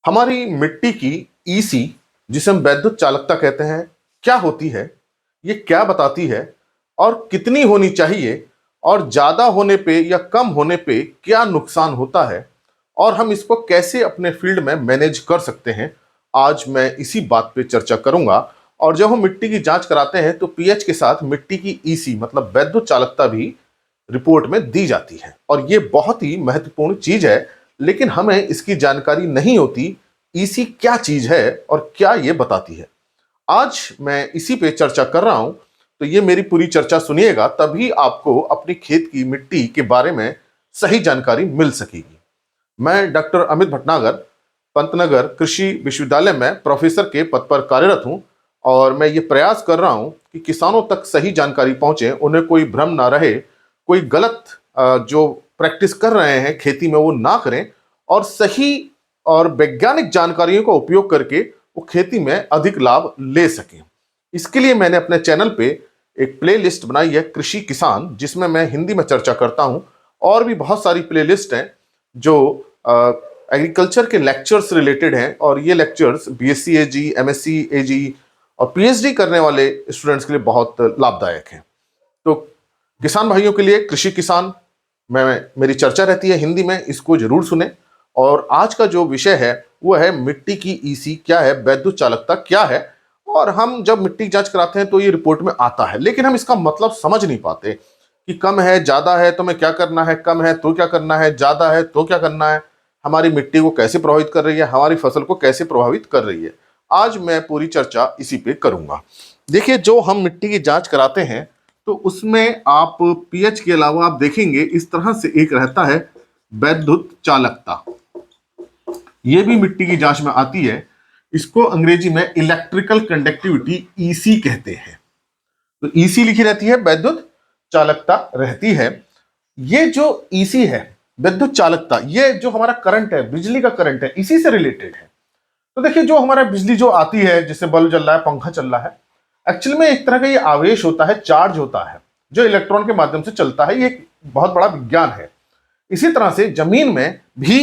हमारी मिट्टी की ईसी, जिसे हम वैद्युत चालकता कहते हैं, क्या होती है, ये क्या बताती है और कितनी होनी चाहिए, और ज़्यादा होने पे या कम होने पे क्या नुकसान होता है, और हम इसको कैसे अपने फील्ड में मैनेज कर सकते हैं। आज मैं इसी बात पे चर्चा करूंगा। और जब हम मिट्टी की जांच कराते हैं तो पीएच के साथ मिट्टी की ईसी मतलब वैद्युत चालकता भी रिपोर्ट में दी जाती है, और ये बहुत ही महत्वपूर्ण चीज है। लेकिन हमें इसकी जानकारी नहीं होती, ईसी क्या चीज है और क्या ये बताती है। आज मैं इसी पे चर्चा कर रहा हूं, तो ये मेरी पूरी चर्चा सुनिएगा, तभी आपको अपनी खेत की मिट्टी के बारे में सही जानकारी मिल सकेगी। मैं डॉक्टर अमित भटनागर पंतनगर कृषि विश्वविद्यालय में प्रोफेसर के पद पर कार्यरत हूं, और मैं ये प्रयास कर रहा हूं कि किसानों तक सही जानकारी पहुंचे, उन्हें कोई भ्रम ना रहे, कोई गलत जो प्रैक्टिस कर रहे हैं खेती में वो ना करें, और सही और वैज्ञानिक जानकारियों का उपयोग करके वो खेती में अधिक लाभ ले सकें। इसके लिए मैंने अपने चैनल पे एक प्ले लिस्ट बनाई है, कृषि किसान, जिसमें मैं हिंदी में चर्चा करता हूं। और भी बहुत सारी प्ले लिस्ट हैं जो एग्रीकल्चर के लेक्चर्स रिलेटेड हैं, और ये लेक्चर्स बीएससी एजी, एमएससी एजी और पीएचडी करने वाले स्टूडेंट्स के लिए बहुत लाभदायक हैं। तो किसान भाइयों के लिए कृषि किसान में मेरी चर्चा रहती है हिंदी में, इसको जरूर सुने। और आज का जो विषय है वो है मिट्टी की ईसी क्या है, वैद्युत चालकता क्या है। और हम जब मिट्टी की जांच कराते हैं तो ये रिपोर्ट में आता है, लेकिन हम इसका मतलब समझ नहीं पाते कि कम है, ज्यादा है तो हमें क्या करना है, कम है तो क्या करना है, ज्यादा है तो क्या करना है, हमारी मिट्टी को कैसे प्रभावित कर रही है, हमारी फसल को कैसे प्रभावित कर रही है। आज मैं पूरी चर्चा इसी पे करूंगा। देखिए, जो हम मिट्टी की जांच कराते हैं तो उसमें आप पीएच के अलावा आप देखेंगे इस तरह से एक रहता है वैद्युत चालकता। ये भी मिट्टी की जांच में आती है। इसको अंग्रेजी में इलेक्ट्रिकल कंडक्टिविटी ईसी कहते हैं। तो ईसी लिखी रहती है, वैद्युत चालकता रहती है। ये जो ईसी है, विद्युत चालकता, ये जो हमारा करंट है, बिजली का करंट है, इसी से रिलेटेड है। तो देखिए, जो हमारा बिजली जो आती है, जिससे बल्ब जल रहा है, पंखा चल रहा है, एक्चुअल में एक तरह का ये आवेश होता है, चार्ज होता है, जो इलेक्ट्रॉन के माध्यम से चलता है। ये एक बहुत बड़ा विज्ञान है। इसी तरह से जमीन में भी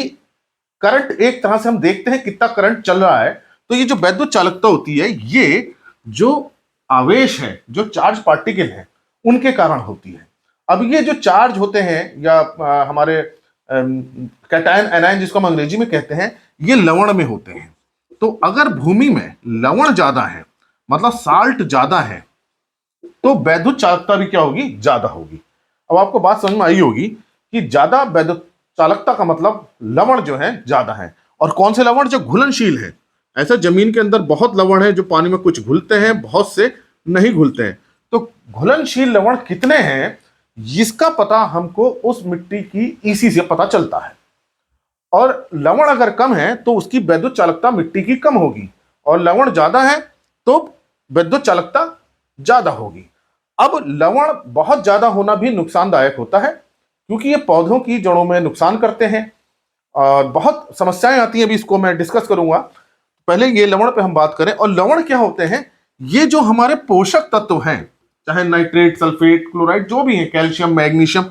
करंट, एक तरह से हम देखते हैं कितना करंट चल रहा है। तो ये जो वैद्युत चालकता होती है, ये जो आवेश है, जो चार्ज पार्टिकल है, उनके कारण होती है। अब ये जो चार्ज होते हैं या हमारे कैटायन एनायन जिसको हम अंग्रेजी में कहते हैं, ये लवण में होते हैं। तो अगर भूमि में लवण ज्यादा है, मतलब साल्ट ज्यादा है, तो वैद्युत चालकता भी क्या होगी, ज्यादा होगी। अब आपको बात समझ में आई होगी कि ज्यादा वैद्युत चालकता का मतलब लवण जो है ज्यादा है। और कौन से लवण, जो घुलनशील है। ऐसा जमीन के अंदर बहुत लवण है जो पानी में कुछ घुलते हैं, बहुत से नहीं घुलते हैं। तो घुलनशील लवण कितने हैं, इसका पता हमको उस मिट्टी की ईसी से पता चलता है। और लवण अगर कम है तो उसकी वैद्युत चालकता मिट्टी की कम होगी, और लवण ज्यादा है तो वैद्युत चालकता ज्यादा होगी। अब लवण बहुत ज्यादा होना भी नुकसानदायक होता है, क्योंकि ये पौधों की जड़ों में नुकसान करते हैं, और बहुत समस्याएं आती हैं। अभी इसको मैं डिस्कस करूंगा। पहले ये लवण पे हम बात करें। और लवण क्या होते हैं, ये जो हमारे पोषक तत्व हैं, चाहे नाइट्रेट, सल्फेट, क्लोराइड, जो भी है, कैल्शियम, मैग्नीशियम,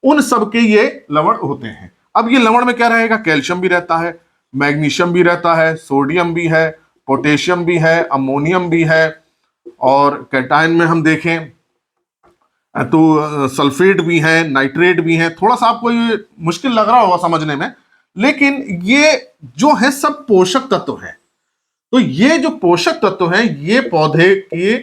उन सब के ये लवण होते हैं। अब ये लवण में क्या रहेगा, कैल्शियम भी रहता है, मैग्नीशियम भी रहता है, सोडियम भी है, पोटेशियम भी है, अमोनियम भी है, और कैटायन में हम देखें तो सल्फेट भी है, नाइट्रेट भी है। थोड़ा सा आपको ये मुश्किल लग रहा होगा समझने में, लेकिन ये जो है सब पोषक तत्व हैं। तो ये जो पोषक तत्व हैं, ये पौधे की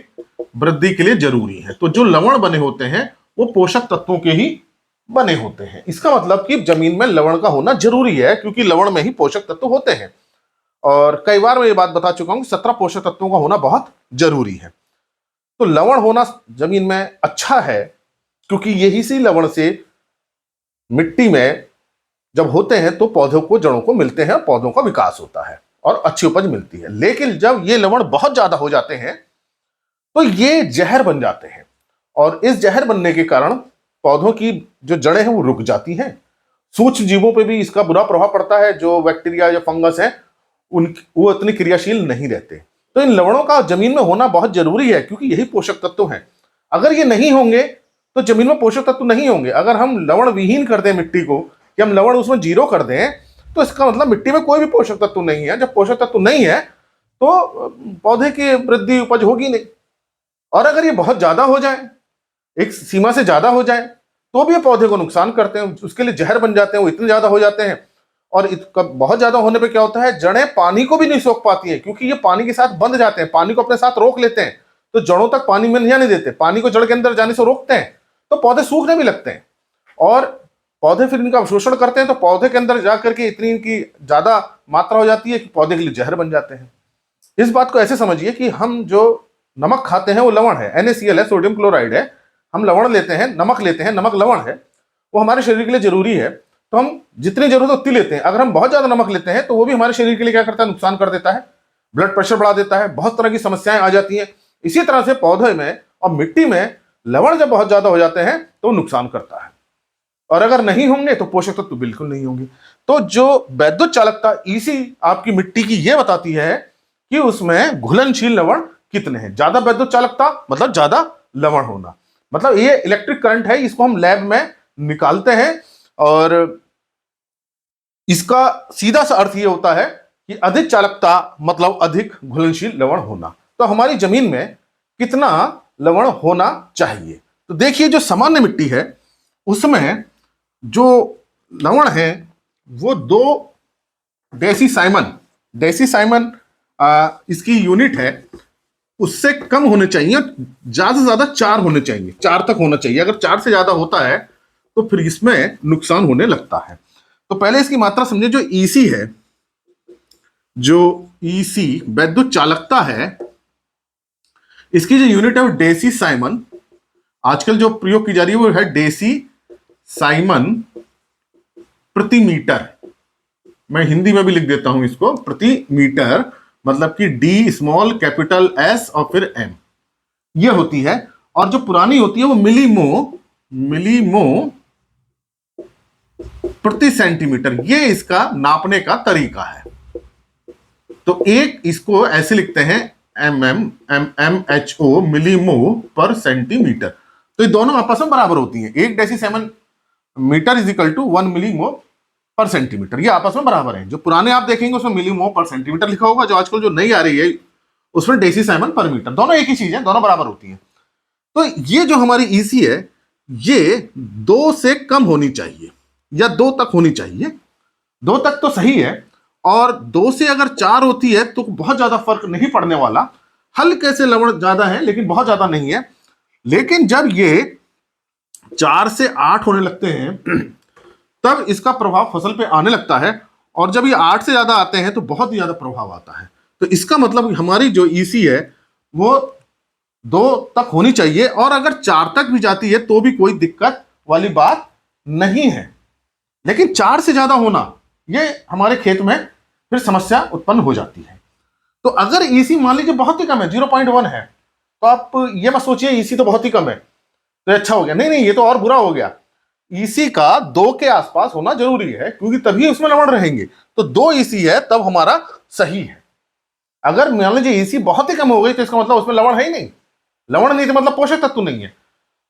वृद्धि के लिए जरूरी है। तो जो लवण बने होते हैं वो पोषक तत्वों के ही बने होते हैं। इसका मतलब कि जमीन में लवण का होना जरूरी है, क्योंकि लवण में ही पोषक तत्व होते हैं। और कई बार मैं ये बात बता चुका हूं, 17 पोषक तत्वों का होना बहुत जरूरी है। तो लवण होना जमीन में अच्छा है, क्योंकि यही सी लवण से मिट्टी में जब होते हैं तो पौधों को, जड़ों को मिलते हैं, पौधों का विकास होता है और अच्छी उपज मिलती है। लेकिन जब ये लवण बहुत ज्यादा हो जाते हैं तो ये जहर बन जाते हैं, और इस जहर बनने के कारण पौधों की जो जड़ें हैं वो रुक जाती हैं। सूक्ष्म जीवों पे भी इसका बुरा प्रभाव पड़ता है। जो बैक्टीरिया या फंगस है, उन वो इतनी क्रियाशील नहीं रहते। तो इन लवणों का जमीन में होना बहुत जरूरी है, क्योंकि यही पोषक तत्व हैं। अगर ये नहीं होंगे तो जमीन में पोषक तत्व नहीं होंगे। अगर हम लवण विहीन कर दें मिट्टी को, कि हम लवण उसमें जीरो कर दें, तो इसका मतलब मिट्टी में कोई भी पोषक तत्व नहीं है। जब पोषक तत्व नहीं है तो पौधे की वृद्धि उपज होगी नहीं। और अगर ये बहुत ज्यादा हो जाए, एक सीमा से ज्यादा हो जाए, तो भी ये पौधे को नुकसान करते हैं, उसके लिए जहर बन जाते हैं। वो इतने ज्यादा हो जाते हैं और बहुत ज्यादा होने पे क्या होता है, जड़ें पानी को भी नहीं सोख पाती है, क्योंकि ये पानी के साथ बंध जाते हैं, पानी को अपने साथ रोक लेते हैं। तो जड़ों तक पानी में नहीं देते, पानी को जड़ के अंदर जाने से रोकते हैं, तो पौधे सूखने भी लगते हैं। और पौधे फिर इनका अवशोषण करते हैं, तो पौधे के अंदर जाकर के इतनी इनकी ज्यादा मात्रा हो जाती है कि पौधे के लिए जहर बन जाते हैं। इस बात को ऐसे समझिए कि हम जो नमक खाते हैं वो लवण है, NaCl है, सोडियम क्लोराइड है। हम लवण लेते हैं, नमक लेते हैं, नमक लवण है, वो हमारे शरीर के लिए जरूरी है। तो हम जितनी जरूरत है उतनी लेते हैं। अगर हम बहुत ज्यादा नमक लेते हैं तो वो भी हमारे शरीर के लिए क्या करता है, नुकसान कर देता है, ब्लड प्रेशर बढ़ा देता है, बहुत तरह की समस्याएं आ जाती हैं। इसी तरह से पौधे में और मिट्टी में लवण जब बहुत ज्यादा हो जाते हैं तो नुकसान करता है, और अगर नहीं होंगे तो पोषक तत्व तो बिल्कुल नहीं होंगे। तो जो वैद्युत चालकता EC आपकी मिट्टी की ये बताती है कि उसमें घुलनशील लवण कितने हैं। ज्यादा वैद्युत चालकता मतलब ज्यादा लवण होना, मतलब ये इलेक्ट्रिक करंट है, इसको हम लैब में निकालते हैं और इसका सीधा सा अर्थ ये होता है कि अधिक चालकता मतलब अधिक घुलनशील लवण होना। तो हमारी जमीन में कितना लवण होना चाहिए, तो देखिए जो सामान्य मिट्टी है उसमें जो लवण है वो 2 डेसीसाइमन इसकी यूनिट है, उससे कम होने चाहिए, ज्यादा से ज्यादा 4 होने चाहिए, 4 तक होना चाहिए। अगर 4 से ज्यादा होता है तो फिर इसमें नुकसान होने लगता है। तो पहले इसकी मात्रा समझे। जो EC है, जो EC वैद्युत चालकता है, इसकी जो यूनिट है वो डेसीसाइमन, आजकल जो प्रयोग की जा रही है वो है डेसीसाइमन प्रति मीटर। मैं हिंदी में भी लिख देता हूं इसको, प्रति मीटर, मतलब कि D स्मॉल कैपिटल S और फिर M ये होती है। और जो पुरानी होती है वो मिलीमो प्रति सेंटीमीटर, ये इसका नापने का तरीका है। तो एक इसको ऐसे लिखते हैं MMHO, मिलीमो पर सेंटीमीटर। तो ये दोनों आपस में बराबर होती हैं। 1 डेसीसाइमन मीटर इज इक्वल टू 1 मिलीमो पर सेंटीमीटर, ये आपस में बराबर है। जो पुराने आप देखेंगे उसमें मिलीमो पर सेंटीमीटर लिखा होगा, जो आजकल जो नई आ रही है उसमें डेसीसाइमन पर मीटर, दोनों एक ही चीज है, दोनों बराबर होती हैं। तो ये जो हमारी EC है ये 2 से कम होनी चाहिए या 2 तक होनी चाहिए। 2 तक तो सही है, और 2 से अगर 4 होती है तो बहुत ज्यादा फर्क नहीं पड़ने वाला, हल्के से लवण ज्यादा है लेकिन बहुत ज्यादा नहीं है। लेकिन जब ये 4 से 8 होने लगते हैं तब इसका प्रभाव फसल पे आने लगता है, और जब ये 8 से ज्यादा आते हैं तो बहुत ही ज्यादा प्रभाव आता है। तो इसका मतलब हमारी जो EC है वो 2 तक होनी चाहिए, और अगर 4 तक भी जाती है तो भी कोई दिक्कत वाली बात नहीं है। लेकिन 4 से ज्यादा होना ये हमारे खेत में फिर समस्या उत्पन्न हो जाती है। तो अगर EC मान लीजिए बहुत ही कम है, 0.1 है, तो आप ये मत सोचिए EC तो बहुत ही कम है तो अच्छा हो गया, नहीं नहीं, ये तो और बुरा हो गया। EC का 2 के आसपास होना जरूरी है, क्योंकि तभी उसमें लवण रहेंगे। तो 2 EC है तब हमारा सही है। अगर मान लीजिए EC बहुत ही कम हो गई तो इसका मतलब उसमें लवण है ही नहीं, लवण नहीं तो मतलब पोषक तत्व नहीं है।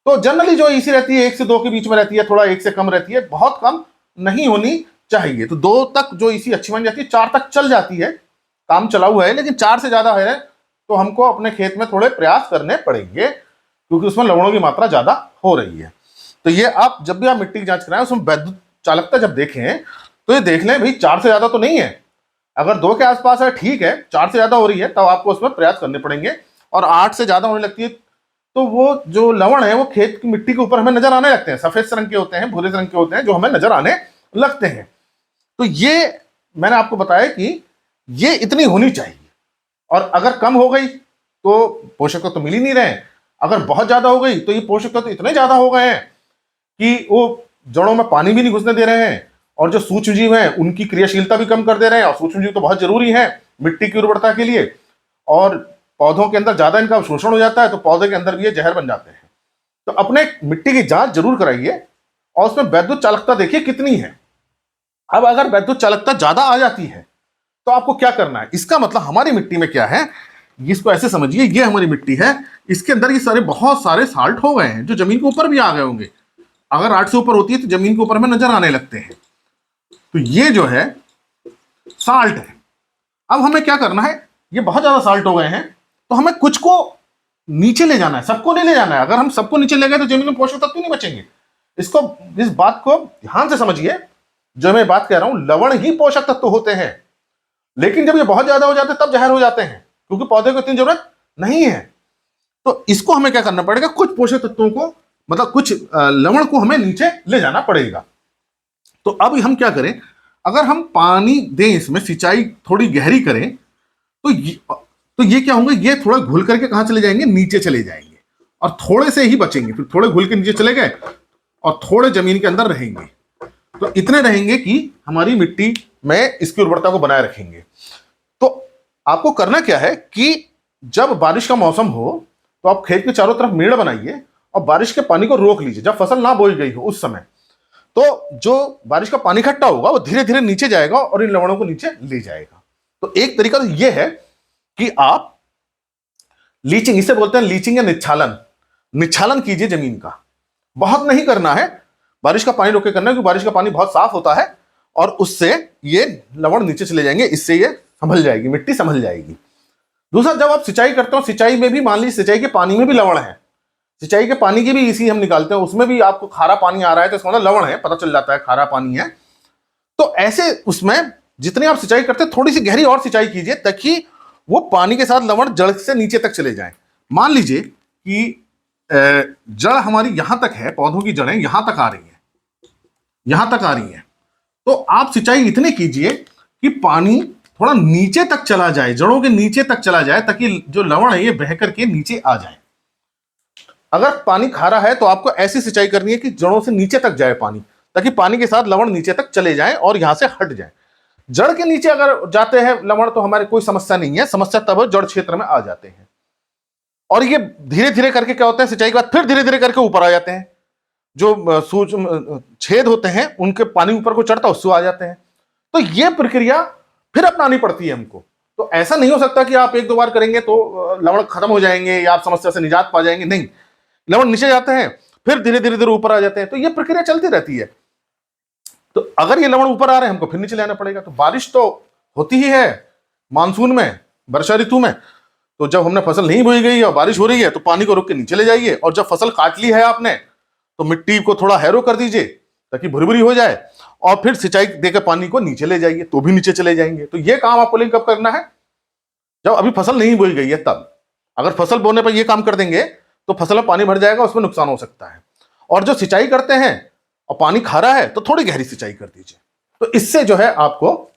तो जनरली जो EC रहती है 1 से 2 के बीच में रहती है, थोड़ा 1 से कम रहती है, बहुत कम नहीं होनी चाहिए। तो 2 तक जो EC अच्छी बन जाती है, 4 तक चल जाती है, काम चला हुआ है। लेकिन 4 से ज्यादा है तो हमको अपने खेत में थोड़े प्रयास करने पड़ेंगे, क्योंकि उसमें लवणों की मात्रा ज्यादा हो रही है। तो ये आप जब भी आप मिट्टी की जांच कराएं उसमें वैद्युत चालकता जब देखें तो ये देख लें भाई 4 से ज्यादा तो नहीं है। अगर 2 के आसपास है ठीक है, 4 से ज्यादा हो रही है तब आपको उसमें प्रयास करने पड़ेंगे। और 8 से ज्यादा होने लगती है तो वो जो लवण है वो खेत की मिट्टी के ऊपर हमें नजर आने लगते हैं, सफेद रंग के होते हैं, भूरे रंग के होते हैं, जो हमें नजर आने लगते हैं। तो ये मैंने आपको बताया कि ये इतनी होनी चाहिए, और अगर कम हो गई तो पोषक तत्व तो मिल ही नहीं रहे। अगर बहुत ज्यादा हो गई तो ये पोषक तत्व तो इतने ज्यादा हो गए हैं कि वो जड़ों में पानी भी नहीं घुसने दे रहे हैं, और जो सूक्ष्म जीव हैं उनकी क्रियाशीलता भी कम कर दे रहे हैं। और सूक्ष्म जीव तो बहुत जरूरी है मिट्टी की उर्वरता के लिए, और पौधों के अंदर ज्यादा इनका शोषण हो जाता है तो पौधे के अंदर भी ये जहर बन जाते हैं। तो अपने मिट्टी की जांच जरूर कराइए, और उसमें वैद्युत चालकता देखिए कितनी है। अब अगर वैद्युत चालकता ज्यादा आ जाती है तो आपको क्या करना है, इसका मतलब हमारी मिट्टी में क्या है, इसको ऐसे समझिए, ये हमारी मिट्टी है, इसके अंदर ये सारे बहुत सारे साल्ट हो गए हैं जो जमीन के ऊपर भी आ गए होंगे। अगर 8 से ऊपर होती है तो जमीन के ऊपर में नजर आने लगते हैं। तो ये जो है साल्ट है। अब हमें क्या करना है, ये बहुत ज्यादा साल्ट हो गए हैं, तो हमें कुछ को नीचे ले जाना है, सबको नहीं ले जाना है। अगर हम सबको नीचे ले गए तो जमीन में पोषक तत्व नहीं बचेंगे। इसको, इस बात को ध्यान से समझिए, जो मैं बात कह रहा हूं, लवण ही पोषक तत्व होते हैं, लेकिन जब ये बहुत ज्यादा हो जाते हैं तब जहर हो जाते हैं, क्योंकि पौधे को इतनी जरूरत नहीं है। तो इसको हमें क्या करना पड़ेगा, कुछ पोषक तत्वों को, मतलब कुछ लवण को हमें नीचे ले जाना पड़ेगा। तो अब हम क्या करें, अगर हम पानी दें, इसमें सिंचाई थोड़ी गहरी करें, तो ये क्या होंगे, ये थोड़ा घुल करके कहां चले जाएंगे, नीचे चले जाएंगे, और थोड़े से ही बचेंगे, फिर थोड़े घुल के नीचे चले गए और थोड़े जमीन के अंदर रहेंगे। तो इतने रहेंगे कि हमारी मिट्टी में इसकी उर्वरता को बनाए रखेंगे। तो आपको करना क्या है कि जब बारिश का मौसम हो तो आप खेत के चारों तरफ मेड़ बनाइए और बारिश के पानी को रोक लीजिए। जब फसल ना बोई गई हो उस समय, तो जो बारिश का पानी इकट्ठा होगा वो धीरे धीरे नीचे जाएगा और इन लवणों को नीचे ले जाएगा। तो एक तरीका तो यह है कि आप लीचिंग, इसे बोलते हैं लीचिंग या निच्छालन कीजिए जमीन का। बहुत नहीं करना है, बारिश का पानी रोक के करना है, क्योंकि बारिश का पानी बहुत साफ होता है और उससे ये लवण नीचे चले जाएंगे, इससे ये संभल जाएगी, मिट्टी संभल जाएगी। दूसरा, जब आप सिंचाई करते हो, सिंचाई में भी मान लीजिए सिंचाई के पानी में भी लवण है, सिंचाई के पानी की भी इसी हम निकालते हैं, उसमें भी आपको खारा पानी आ रहा है तो इसका मतलब लवण है, पता चल जाता है खारा पानी है। तो ऐसे उसमें जितने आप सिंचाई करते हैं थोड़ी सी गहरी और सिंचाई कीजिए, ताकि वो पानी के साथ लवण जड़ से नीचे तक चले जाए। मान लीजिए कि जड़ हमारी यहां तक है, पौधों की जड़ें यहां तक आ रही हैं, यहां तक आ रही हैं, तो आप सिंचाई इतने कीजिए कि पानी थोड़ा नीचे तक चला जाए, जड़ों के नीचे तक चला जाए, ताकि जो लवण है ये बह करके नीचे आ जाए। अगर पानी खारा है तो आपको ऐसी सिंचाई करनी है कि जड़ों से नीचे तक जाए पानी, ताकि पानी के साथ लवण नीचे तक चले जाए और यहां से हट जाए। जड़ के नीचे अगर जाते हैं लवण तो हमारे कोई समस्या नहीं है, समस्या तब जड़ क्षेत्र में आ जाते हैं। और ये धीरे धीरे करके क्या होता है, सिंचाई के बाद फिर धीरे धीरे करके ऊपर आ जाते हैं, जो छेद होते हैं उनके पानी ऊपर को चढ़ता है उससे आ जाते हैं। तो ये प्रक्रिया फिर अपनानी पड़ती है हमको। तो ऐसा नहीं हो सकता कि आप एक दो बार करेंगे तो लवण खत्म हो जाएंगे या आप समस्या से निजात पा जाएंगे, नहीं। लवण नीचे जाते हैं फिर धीरे धीरे धीरे ऊपर आ जाते हैं, तो ये प्रक्रिया चलती रहती है। तो अगर ये लवण ऊपर आ रहे हैं हमको फिर नीचे लाना पड़ेगा। तो बारिश तो होती ही है मानसून में, वर्षा ऋतु में। तो जब हमने फसल नहीं बोई गई और बारिश हो रही है तो पानी को रोक के नीचे ले जाइए, और जब फसल काट ली है आपने तो मिट्टी को थोड़ा हैरो कर दीजिए ताकि भुरभुरी हो जाए, और फिर सिंचाई देकर पानी को नीचे ले जाइए, तो भी नीचे चले जाएंगे। तो ये काम आपको कब करना है, जब अभी फसल नहीं बोई गई है तब। अगर फसल बोने पर ये काम कर देंगे तो फसल में पानी भर जाएगा, उसमें नुकसान हो सकता है। और जो सिंचाई करते हैं और पानी खारा है तो थोड़ी गहरी सिंचाई कर दीजिए, तो इससे जो है आपको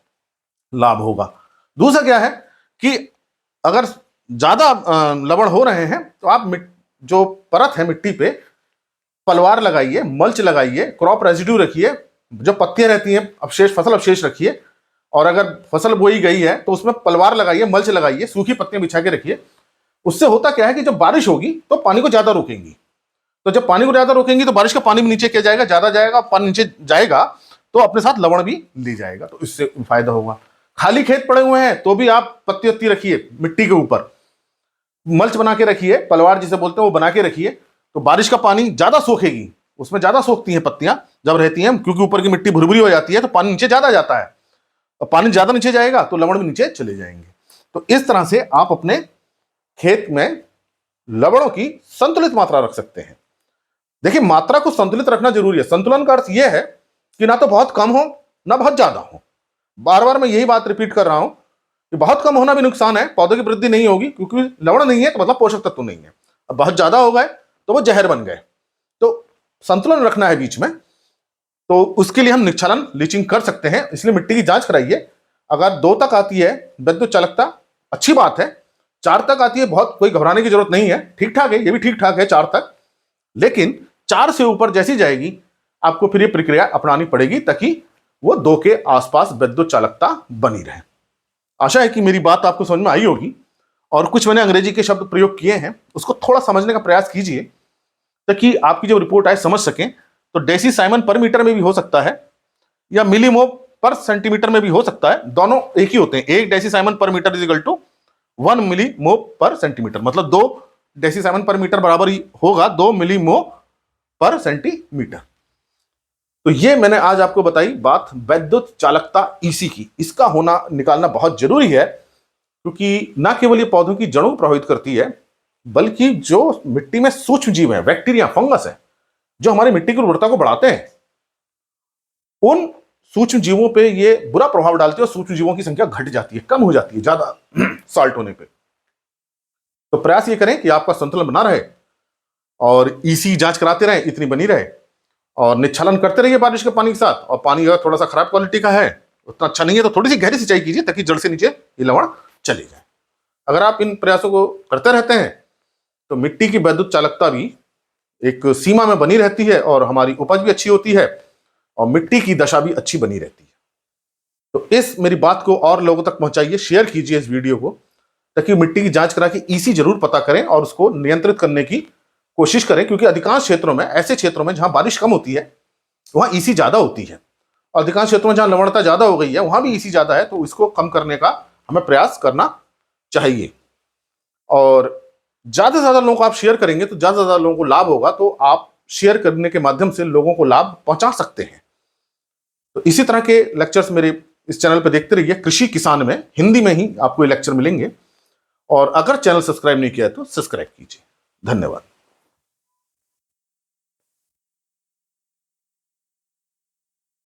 लाभ होगा। दूसरा क्या है कि अगर ज्यादा लवण हो रहे हैं तो आप जो परत है मिट्टी पे पलवार लगाइए, मल्च लगाइए, क्रॉप रेजिड्यू रखिए, जो पत्तियां रहती हैं अवशेष, फसल अवशेष रखिए। और अगर फसल बोई गई है तो उसमें पलवार लगाइए, मल्च लगाइए, सूखी पत्तियां बिछा के रखिए। उससे होता क्या है कि जब बारिश होगी तो पानी को ज्यादा रोकेंगी, तो जब पानी को ज्यादा रोकेंगी तो बारिश का पानी भी नीचे क्या जाएगा, ज्यादा जाएगा, पानी नीचे जाएगा तो अपने साथ लवण भी ले जाएगा, तो इससे फायदा होगा। खाली खेत पड़े हुए हैं तो भी आप पत्ती वत्ती रखिए मिट्टी के ऊपर, मल्च बना के रखिए, पलवार जिसे बोलते हैं वो बना के रखिए, तो बारिश का पानी ज्यादा सोखेगी, उसमें ज्यादा सोखती हैं पत्तियां जब रहती हैं, क्योंकि ऊपर की मिट्टी भुरभुरी हो जाती है तो पानी नीचे ज्यादा जाता है, और पानी ज्यादा नीचे जाएगा तो लवण भी नीचे चले जाएंगे। तो इस तरह से आप अपने खेत में लवणों की संतुलित मात्रा रख सकते हैं। देखिए, मात्रा को संतुलित रखना जरूरी है। संतुलन का अर्थ यह है कि ना तो बहुत कम हो ना बहुत ज्यादा हो। बार बार मैं यही बात रिपीट कर रहा हूं कि बहुत कम होना भी नुकसान है, पौधे की वृद्धि नहीं होगी, क्योंकि लवण नहीं है तो मतलब पोषक तत्व नहीं है। अब बहुत ज्यादा हो गए तो वो जहर बन गए। तो संतुलन रखना है बीच में, तो उसके लिए हम निच्छालन लीचिंग कर सकते हैं। इसलिए मिट्टी की जांच कराइए। अगर 2 तक आती है विद्युत चालकता, अच्छी बात है। 4 तक आती है, बहुत कोई घबराने की जरूरत नहीं है, ठीक ठाक है, ये भी ठीक ठाक है 4 तक। लेकिन 4 से ऊपर जैसी जाएगी आपको फिर ये प्रक्रिया अपनानी पड़ेगी, ताकि वो 2 के आसपास विद्युत चालकता बनी रहे। आशा है कि मेरी बात आपको समझ में आई होगी, और कुछ मैंने अंग्रेजी के शब्द प्रयोग किए हैं उसको थोड़ा समझने का प्रयास कीजिए, ताकि आपकी जब रिपोर्ट आए समझ सकें। तो डेसी साइमन पर मीटर में भी हो सकता है, या मिलीमो पर सेंटीमीटर में भी हो सकता है, दोनों एक ही होते हैं। 1 डेसी साइमन पर मीटर इज इक्वल टू 1 मिलीमो पर सेंटीमीटर, मतलब 2 डेसी साइमन पर मीटर बराबर ही होगा 2 मिलीमो पर सेंटीमीटर। तो ये मैंने आज आपको बताई बात वैद्युत चालकता ईसी की। इसका होना निकालना बहुत जरूरी है, क्योंकि ना केवल ये पौधों की जड़ों को प्रभावित करती है, बल्कि जो मिट्टी में सूक्ष्म जीव हैं, बैक्टीरिया, फंगस है, जो हमारी मिट्टी की उर्वरता को बढ़ाते हैं, उन सूक्ष्म जीवों पे ये बुरा प्रभाव डालती है और सूक्ष्म जीवों की संख्या घट जाती है, कम हो जाती है ज्यादा साल्ट होने पे। तो प्रयास ये करें कि आपका संतुलन बना रहे और ईसी जांच कराते रहें, इतनी बनी रहे, और निच्छालन करते रहिए बारिश के पानी के साथ। और पानी अगर थोड़ा सा खराब क्वालिटी का है, उतना अच्छा नहीं है, तो थोड़ी सी गहरी सिंचाई कीजिए ताकि जड़ से नीचे ये लवण चले जाए। अगर आप इन प्रयासों को करते रहते हैं तो मिट्टी की वैद्युत चालकता भी एक सीमा में बनी रहती है और हमारी उपज भी अच्छी होती है और मिट्टी की दशा भी अच्छी बनी रहती है। तो इस मेरी बात को और लोगों तक पहुंचाइए, शेयर कीजिए इस वीडियो को, ताकि मिट्टी की जांच करा के ईसी जरूर पता करें और उसको नियंत्रित करने की कोशिश करें, क्योंकि अधिकांश क्षेत्रों में, ऐसे क्षेत्रों में जहां बारिश कम होती है, वहां ईसी ज्यादा होती है। अधिकांश क्षेत्रों में जहां लवणता ज्यादा हो गई है, वहां भी ईसी ज्यादा है, तो इसको कम करने का हमें प्रयास करना चाहिए। और ज्यादा से ज्यादा लोगों को आप शेयर करेंगे तो ज्यादा से ज्यादा लोगों को लाभ होगा। तो आप शेयर करने के माध्यम से लोगों को लाभ पहुंचा सकते हैं। तो इसी तरह के लेक्चर्स मेरे इस चैनल पर देखते रहिए। कृषि किसान में हिंदी में ही आपको ये लेक्चर मिलेंगे। और अगर चैनल सब्सक्राइब नहीं किया है तो सब्सक्राइब कीजिए। धन्यवाद।